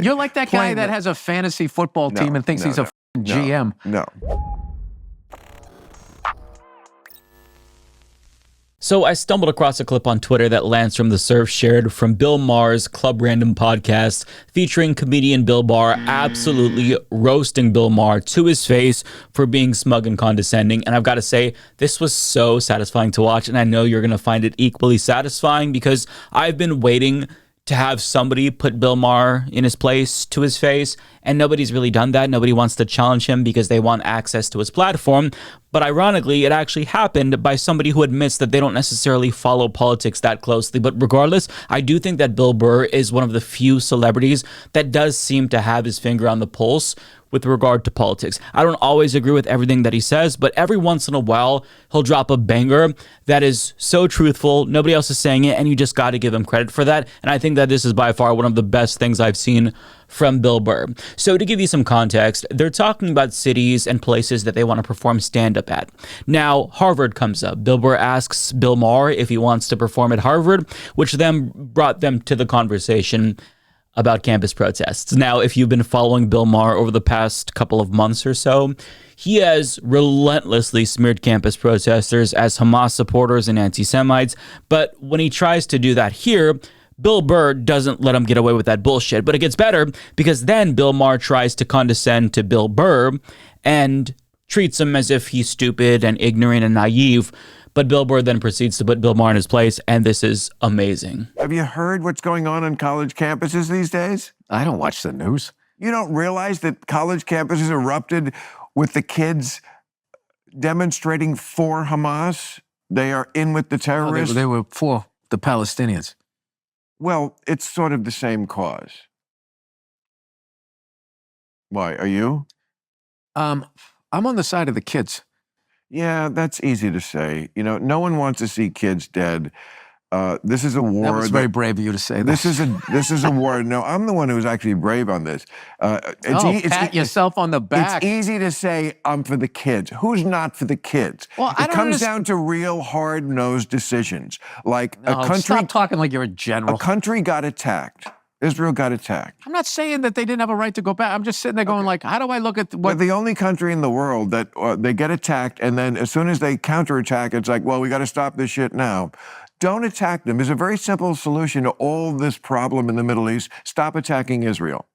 You're like that guy that has a fantasy football team and thinks he's a GM. No. So I stumbled across a clip on Twitter that Lance from The Surf shared from Bill Maher's Club Random podcast featuring comedian Bill Burr absolutely roasting Bill Maher to his face for being smug and condescending. And I've got to say, this was so satisfying to watch, and I know you're going to find it equally satisfying because I've been waiting to have somebody put Bill Maher in his place to his face, and nobody's really done that. Nobody wants to challenge him because they want access to his platform. But ironically, it actually happened by somebody who admits that they don't necessarily follow politics that closely. But regardless, I do think that Bill Burr is one of the few celebrities that does seem to have his finger on the pulse with regard to politics. I don't always agree with everything that he says, but every once in a while, he'll drop a banger that is so truthful, nobody else is saying it, and you just got to give him credit for that. And I think that this is by far one of the best things I've seen from Bill Burr. So to give you some context, they're talking about cities and places that they want to perform stand-up at. Now, Harvard comes up. Bill Burr asks Bill Maher if he wants to perform at Harvard, which then brought them to the conversation about campus protests. Now, if you've been following Bill Maher over the past couple of months or so, he has relentlessly smeared campus protesters as Hamas supporters and anti-Semites. But when he tries to do that here, Bill Burr doesn't let him get away with that bullshit. But it gets better because then Bill Maher tries to condescend to Bill Burr and treats him as if he's stupid and ignorant and naive. But Bill Burr then proceeds to put Bill Maher in his place, and this is amazing. Have you heard what's going on college campuses these days? I don't watch the news. You don't realize that college campuses erupted with the kids demonstrating for Hamas? They are in with the terrorists. They were for the Palestinians. Well, it's sort of the same cause. Why, are you? I'm on the side of the kids. Yeah, that's easy to say. You know, no one wants to see kids dead. This is a war. That was very brave of you to say that. This is a war. No, I'm the one who's actually brave on this. Pat yourself on the back. It's easy to say I'm for the kids. Who's not for the kids? Well, it comes down to real hard-nosed decisions. Like a country. Stop talking like you're a general. A country got attacked. Israel got attacked. I'm not saying that they didn't have a right to go back. I'm just sitting there going like, how do I look at what... They're the only country in the world that they get attacked, and then as soon as they counterattack, it's like, well, we got to stop this shit now. Don't attack them. There's a very simple solution to all this problem in the Middle East. Stop attacking Israel.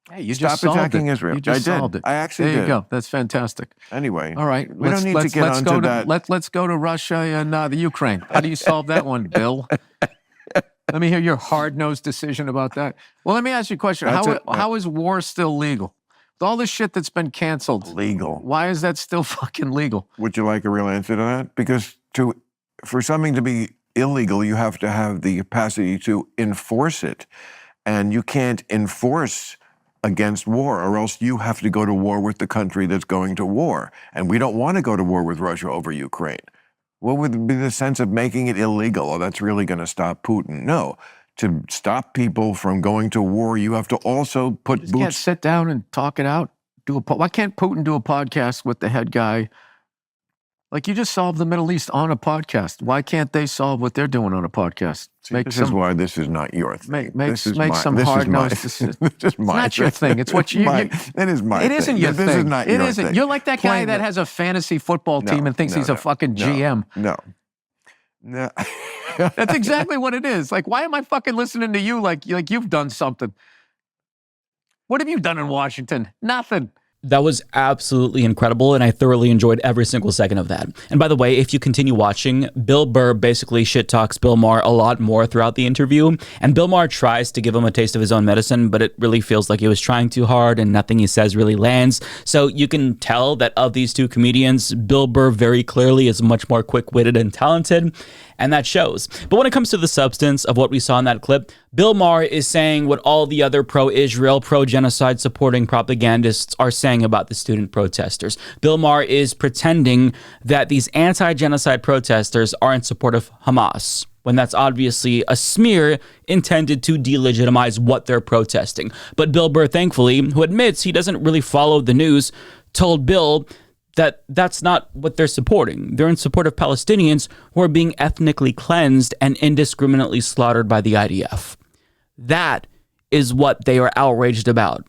Hey, you just solved attacking it. Israel. You just solved it. I actually did. There you go. That's fantastic. Anyway. All right. We don't need to get onto that. Let's go to Russia and the Ukraine. How do you solve that one, Bill? Let me hear your hard-nosed decision about that. Well, let me ask you a question. How is war still legal? With all this shit that's been canceled. Legal. Why is that still fucking legal? Would you like a real answer to that? Because for something to be illegal, you have to have the capacity to enforce it. And you can't enforce against war, or else you have to go to war with the country that's going to war. And we don't want to go to war with Russia over Ukraine. What would be the sense of making it illegal? Oh, that's really going to stop Putin. No. To stop people from going to war, you have to also put boots... can't sit down and talk it out? Why can't Putin do a podcast with the head guy? Like, you just solved the Middle East on a podcast. Why can't they solve what they're doing on a podcast? This is why this is not your thing. Make some hard-nosed decisions. It's not your thing. It's what you... It is my thing. It isn't your thing. This is not your thing. You're like that guy that has a fantasy football team and thinks he's a fucking GM. No. That's exactly what it is. Like, why am I fucking listening to you like you've done something? What have you done in Washington? Nothing. That was absolutely incredible, and I thoroughly enjoyed every single second of that. And by the way, if you continue watching, Bill Burr basically shit talks Bill Maher a lot more throughout the interview, and Bill Maher tries to give him a taste of his own medicine, but it really feels like he was trying too hard, and nothing he says really lands. So you can tell that of these two comedians, Bill Burr very clearly is much more quick-witted and talented, and that shows. But when it comes to the substance of what we saw in that clip, Bill Maher is saying what all the other pro-Israel, pro-genocide supporting propagandists are saying about the student protesters. Bill Maher is pretending that these anti-genocide protesters are in support of Hamas, when that's obviously a smear intended to delegitimize what they're protesting. But Bill Burr, thankfully, who admits he doesn't really follow the news, told Bill that that's not what they're supporting. They're in support of Palestinians who are being ethnically cleansed and indiscriminately slaughtered by the IDF. That is what they are outraged about.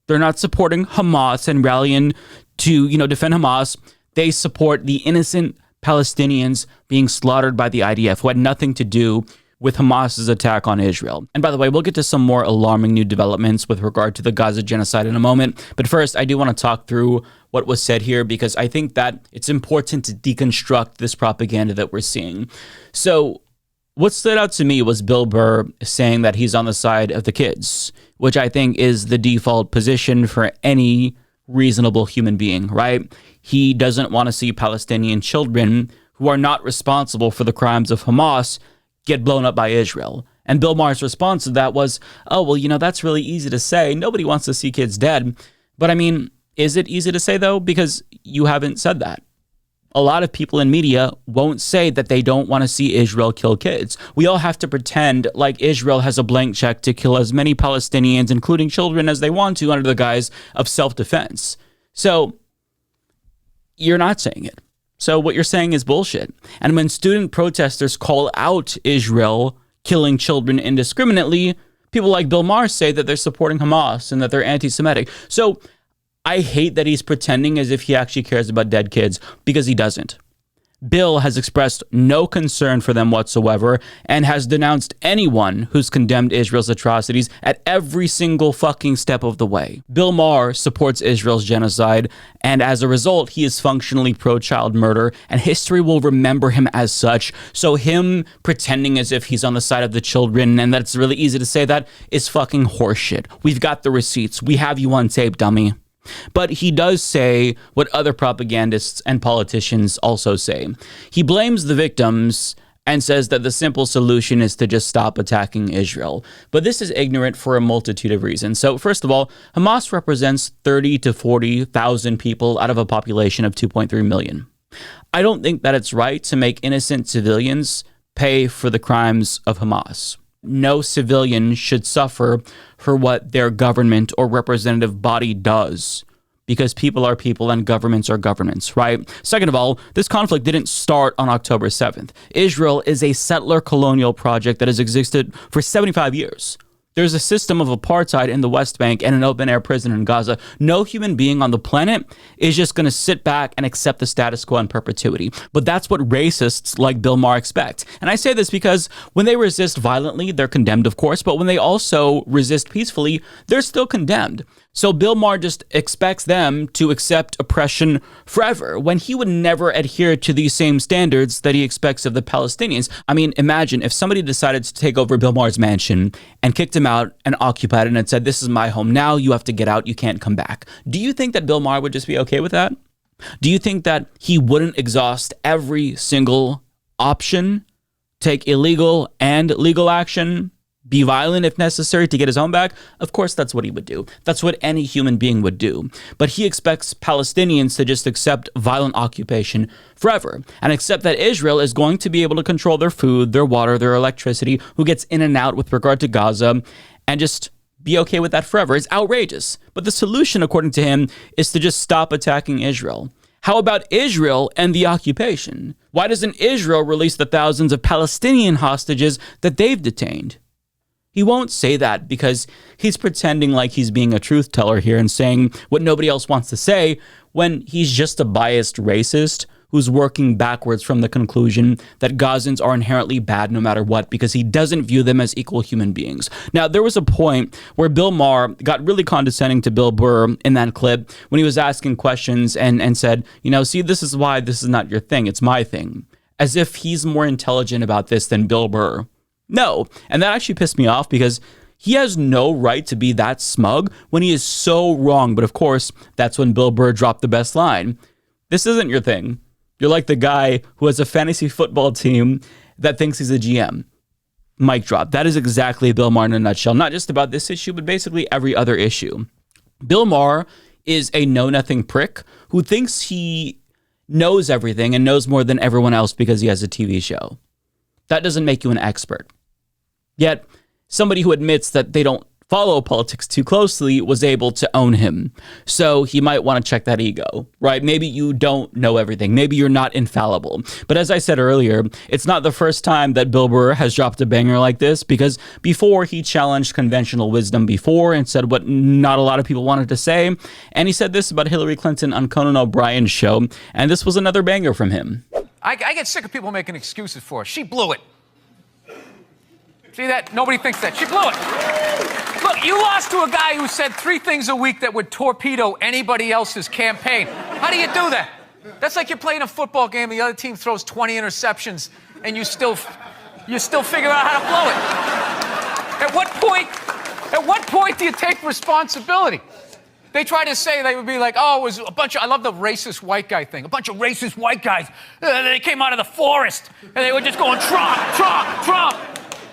They're not supporting Hamas and rallying to, defend Hamas. They support the innocent Palestinians being slaughtered by the IDF who had nothing to do with Hamas's attack on Israel. And by the way, we'll get to some more alarming new developments with regard to the Gaza genocide in a moment. But first, I do want to talk through what was said here because I think that it's important to deconstruct this propaganda that we're seeing. So what stood out to me was Bill Burr saying that he's on the side of the kids, which I think is the default position for any reasonable human being, right? He doesn't want to see Palestinian children who are not responsible for the crimes of Hamas get blown up by Israel. And Bill Maher's response to that was, oh, well, that's really easy to say. Nobody wants to see kids dead. But I mean, is it easy to say, though? Because you haven't said that. A lot of people in media won't say that they don't want to see Israel kill kids. We all have to pretend like Israel has a blank check to kill as many Palestinians, including children, as they want to under the guise of self-defense. So you're not saying it. So what you're saying is bullshit. And when student protesters call out Israel killing children indiscriminately, people like Bill Maher say that they're supporting Hamas and that they're anti-Semitic. So I hate that he's pretending as if he actually cares about dead kids, because he doesn't. Bill has expressed no concern for them whatsoever and has denounced anyone who's condemned Israel's atrocities at every single fucking step of the way. Bill Maher supports Israel's genocide, and as a result, he is functionally pro-child murder, and history will remember him as such. So him pretending as if he's on the side of the children and that it's really easy to say that is fucking horseshit. We've got the receipts. We have you on tape, dummy. But he does say what other propagandists and politicians also say. He blames the victims and says that the simple solution is to just stop attacking Israel. But this is ignorant for a multitude of reasons. So first of all, Hamas represents 30 to 40,000 people out of a population of 2.3 million. I don't think that it's right to make innocent civilians pay for the crimes of Hamas. No civilian should suffer for what their government or representative body does, because people are people and governments are governments, right? Second of all, this conflict didn't start on October 7th. Israel is a settler colonial project that has existed for 75 years. There's a system of apartheid in the West Bank and an open-air prison in Gaza. No human being on the planet is just going to sit back and accept the status quo in perpetuity. But that's what racists like Bill Maher expect. And I say this because when they resist violently, they're condemned, of course, but when they also resist peacefully, they're still condemned. So Bill Maher just expects them to accept oppression forever, when he would never adhere to these same standards that he expects of the Palestinians. I mean, imagine if somebody decided to take over Bill Maher's mansion and kicked him out and occupied it and said, this is my home now, you have to get out, you can't come back. Do you think that Bill Maher would just be okay with that? Do you think that he wouldn't exhaust every single option, take illegal and legal action, be violent if necessary to get his home back? Of course, that's what he would do. That's what any human being would do. But he expects Palestinians to just accept violent occupation forever and accept that Israel is going to be able to control their food, their water, their electricity, who gets in and out with regard to Gaza, and just be okay with that forever. It's outrageous. But the solution, according to him, is to just stop attacking Israel. How about Israel and the occupation? Why doesn't Israel release the thousands of Palestinian hostages that they've detained? He won't say that because he's pretending like he's being a truth teller here and saying what nobody else wants to say, when he's just a biased racist who's working backwards from the conclusion that Gazans are inherently bad no matter what, because he doesn't view them as equal human beings. Now, there was a point where Bill Maher got really condescending to Bill Burr in that clip when he was asking questions and said, see, this is why this is not your thing, it's my thing. As if he's more intelligent about this than Bill Burr. No, and that actually pissed me off because he has no right to be that smug when he is so wrong. But of course, that's when Bill Burr dropped the best line. This isn't your thing. You're like the guy who has a fantasy football team that thinks he's a GM. Mic drop. That is exactly Bill Maher in a nutshell. Not just about this issue, but basically every other issue. Bill Maher is a know-nothing prick who thinks he knows everything and knows more than everyone else because he has a TV show. That doesn't make you an expert. Yet, somebody who admits that they don't follow politics too closely was able to own him. So he might want to check that ego, right? Maybe you don't know everything. Maybe you're not infallible. But as I said earlier, it's not the first time that Bill Burr has dropped a banger like this, because before he challenged conventional wisdom before and said what not a lot of people wanted to say. And he said this about Hillary Clinton on Conan O'Brien's show. And this was another banger from him. I get sick of people making excuses for her. She blew it. See that? Nobody thinks that. She blew it. Look, you lost to a guy who said 3 things a week that would torpedo anybody else's campaign. How do you do that? That's like you're playing a football game and the other team throws 20 interceptions and you still figure out how to blow it. At what point do you take responsibility? They try to say, they would be like, oh, it was a bunch of, I love the racist white guy thing. A bunch of racist white guys, they came out of the forest and they were just going, Trump, Trump, Trump.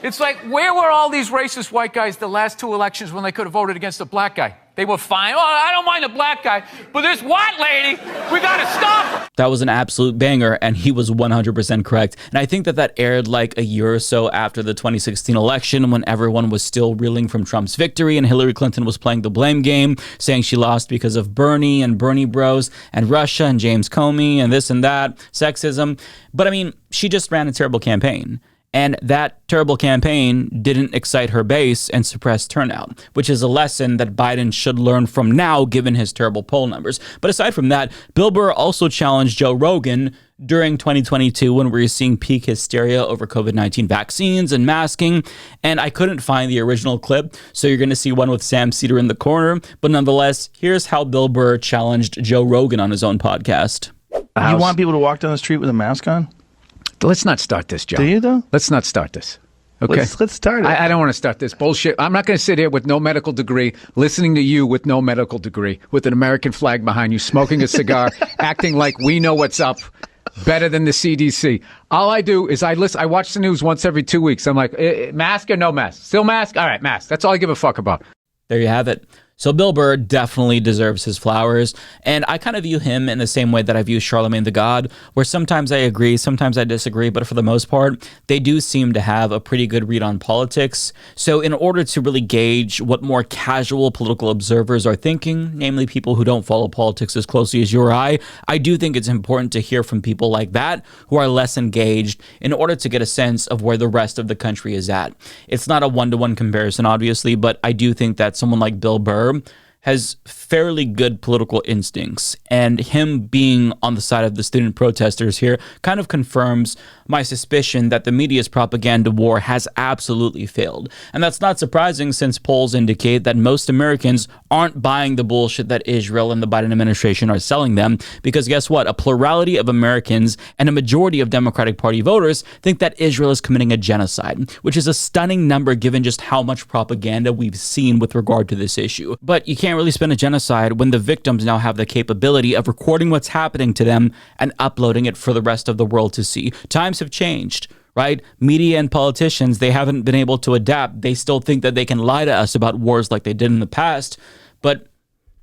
It's like, where were all these racist white guys the last 2 elections when they could have voted against a black guy? They were fine. Oh, I don't mind the black guy, but this white lady, we got to stop her. That was an absolute banger, and he was 100% correct. And I think that aired like a year or so after the 2016 election, when everyone was still reeling from Trump's victory and Hillary Clinton was playing the blame game, saying she lost because of Bernie and Bernie Bros and Russia and James Comey and this and that, sexism. But I mean, she just ran a terrible campaign. And that terrible campaign didn't excite her base and suppress turnout, which is a lesson that Biden should learn from now, given his terrible poll numbers. But aside from that, Bill Burr also challenged Joe Rogan during 2022 when we were seeing peak hysteria over COVID-19 vaccines and masking. And I couldn't find the original clip, so you're going to see one with Sam Cedar in the corner. But nonetheless, here's how Bill Burr challenged Joe Rogan on his own podcast. You want people to walk down the street with a mask on? Let's not start this, Joe. Do you, though? Let's not start this. Okay. Let's start it. I don't want to start this bullshit. I'm not going to sit here with no medical degree, listening to you with no medical degree, with an American flag behind you, smoking a cigar, acting like we know what's up better than the CDC. All I do is I watch the news once every 2 weeks. I'm like, mask or no mask? Still mask? All right, mask. That's all I give a fuck about. There you have it. So Bill Burr definitely deserves his flowers, and I kind of view him in the same way that I view Charlemagne the God, where sometimes I agree, sometimes I disagree, but for the most part, they do seem to have a pretty good read on politics. So in order to really gauge what more casual political observers are thinking, namely people who don't follow politics as closely as you or I do think it's important to hear from people like that who are less engaged in order to get a sense of where the rest of the country is at. It's not a one-to-one comparison, obviously, but I do think that someone like Bill Burr has fairly good political instincts, and him being on the side of the student protesters here kind of confirms my suspicion that the media's propaganda war has absolutely failed. And that's not surprising, since polls indicate that most Americans aren't buying the bullshit that Israel and the Biden administration are selling them, because guess what? A plurality of Americans and a majority of Democratic Party voters think that Israel is committing a genocide, which is a stunning number given just how much propaganda we've seen with regard to this issue. But you can't really spin a genocide when the victims now have the capability of recording what's happening to them and uploading it for the rest of the world to see. Times have changed, right? Media and politicians, they haven't been able to adapt. They still think that they can lie to us about wars like they did in the past, but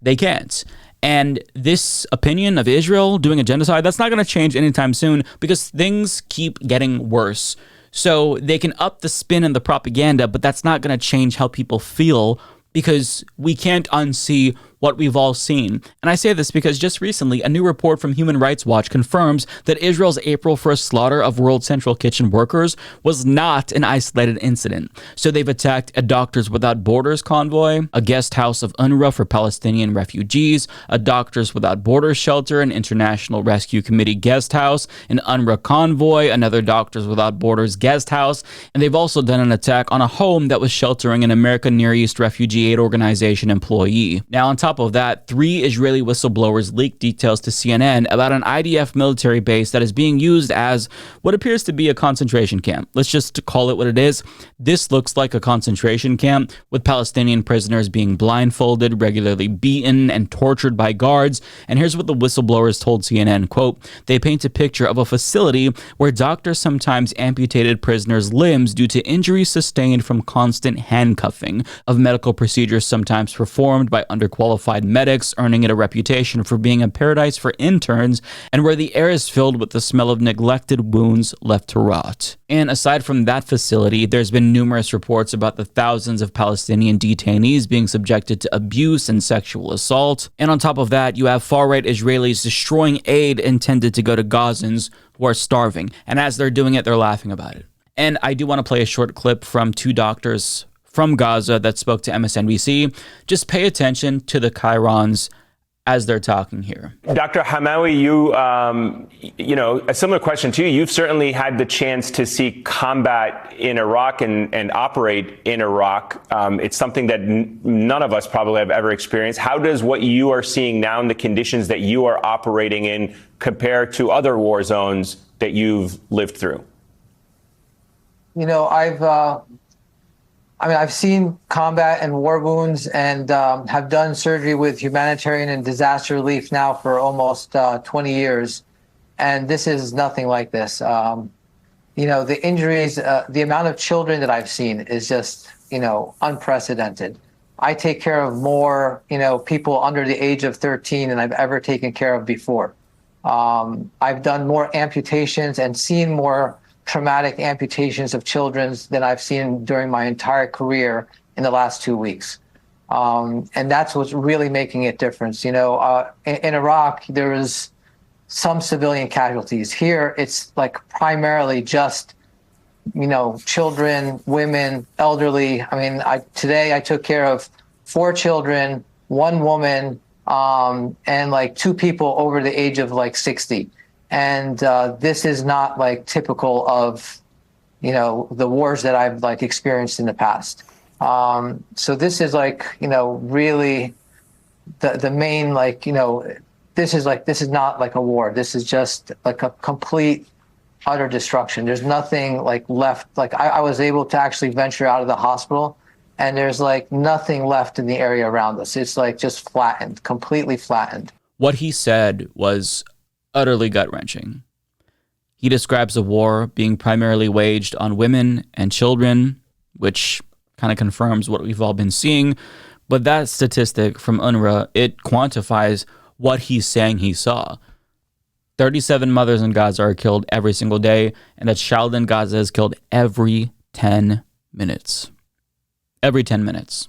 they can't. And this opinion of Israel doing a genocide, that's not going to change anytime soon, because things keep getting worse. So they can up the spin and the propaganda, but that's not going to change how people feel, because we can't unsee what we've all seen. And I say this because just recently, a new report from Human Rights Watch confirms that Israel's April 1st slaughter of World Central Kitchen workers was not an isolated incident. So they've attacked a Doctors Without Borders convoy, a guest house of UNRWA for Palestinian refugees, a Doctors Without Borders shelter, an International Rescue Committee guest house, an UNRWA convoy, another Doctors Without Borders guest house, and they've also done an attack on a home that was sheltering an American Near East Refugee Aid Organization employee. Now, on top of that, 3 Israeli whistleblowers leaked details to CNN about an IDF military base that is being used as what appears to be a concentration camp. Let's just call it what it is. This looks like a concentration camp, with Palestinian prisoners being blindfolded, regularly beaten, and tortured by guards. And here's what the whistleblowers told CNN, quote, "They paint a picture of a facility where doctors sometimes amputated prisoners' limbs due to injuries sustained from constant handcuffing, of medical procedures sometimes performed by underqualified qualified medics, earning it a reputation for being a paradise for interns, and where the air is filled with the smell of neglected wounds left to rot. And aside from that facility, there's been numerous reports about the thousands of Palestinian detainees being subjected to abuse and sexual assault. And on top of that, you have far-right Israelis destroying aid intended to go to Gazans who are starving. And as they're doing it, they're laughing about it. And I do want to play a short clip from two doctors from Gaza that spoke to MSNBC. Just pay attention to the chyrons as they're talking here. Dr. Hamawi, you know, a similar question to you. You've certainly had the chance to see combat in Iraq and operate in Iraq. It's something that none of us probably have ever experienced. How does what you are seeing now in the conditions that you are operating in compare to other war zones that you've lived through? You know, I've seen combat and war wounds and have done surgery with humanitarian and disaster relief now for almost 20 years. And this is nothing like this. You know, the injuries, the amount of children that I've seen is just, you know, unprecedented. I take care of more, you know, people under the age of 13 than I've ever taken care of before. I've done more amputations and seen more traumatic amputations of children than I've seen during my entire career in the last 2 weeks. And that's what's really making a difference. You know, in Iraq, there was some civilian casualties. Here, it's like primarily just, you know, children, women, elderly. I mean, today I took care of 4 children, 1 woman, and like 2 people over the age of like 60. And this is not like typical of, you know, the wars that I've like experienced in the past. So this is like, you know, really the main, like, you know, this is not like a war. This is just like a complete, utter destruction. There's nothing like left. Like I was able to actually venture out of the hospital and there's like nothing left in the area around us. It's like just flattened, completely flattened. What he said was utterly gut-wrenching. He describes a war being primarily waged on women and children, which kind of confirms what we've all been seeing. But that statistic from UNRWA, it quantifies what he's saying he saw. 37 mothers in Gaza are killed every single day, and a child in Gaza is killed every 10 minutes. Every 10 minutes.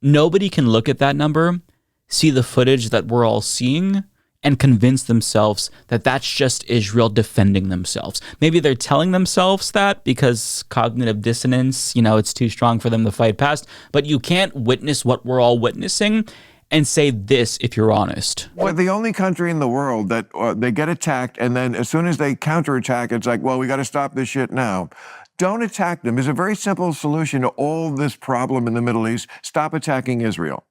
Nobody can look at that number, see the footage that we're all seeing, and convince themselves that that's just Israel defending themselves. Maybe they're telling themselves that because cognitive dissonance, you know, it's too strong for them to fight past, but you can't witness what we're all witnessing and say this if you're honest. We're the only country in the world that they get attacked, and then as soon as they counterattack, it's like, well, we got to stop this shit now. Don't attack them. There's a very simple solution to all this problem in the Middle East. Stop attacking Israel.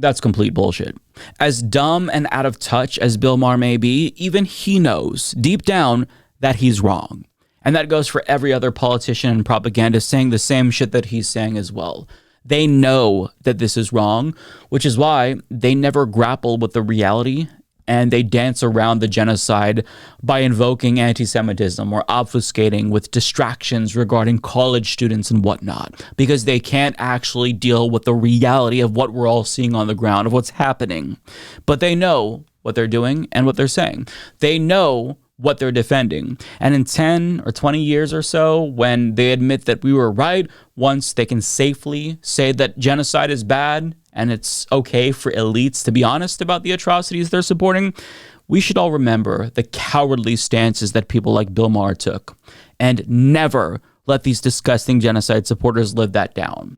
That's complete bullshit. As dumb and out of touch as Bill Maher may be, even he knows deep down that he's wrong. And that goes for every other politician and propagandist saying the same shit that he's saying as well. They know that this is wrong, which is why they never grapple with the reality and they dance around the genocide by invoking anti-Semitism or obfuscating with distractions regarding college students and whatnot, because they can't actually deal with the reality of what we're all seeing on the ground, of what's happening. But they know what they're doing and what they're saying. They know what they're defending. And in 10 or 20 years or so, when they admit that we were right, once they can safely say that genocide is bad and it's okay for elites to be honest about the atrocities they're supporting, we should all remember the cowardly stances that people like Bill Maher took and never let these disgusting genocide supporters live that down.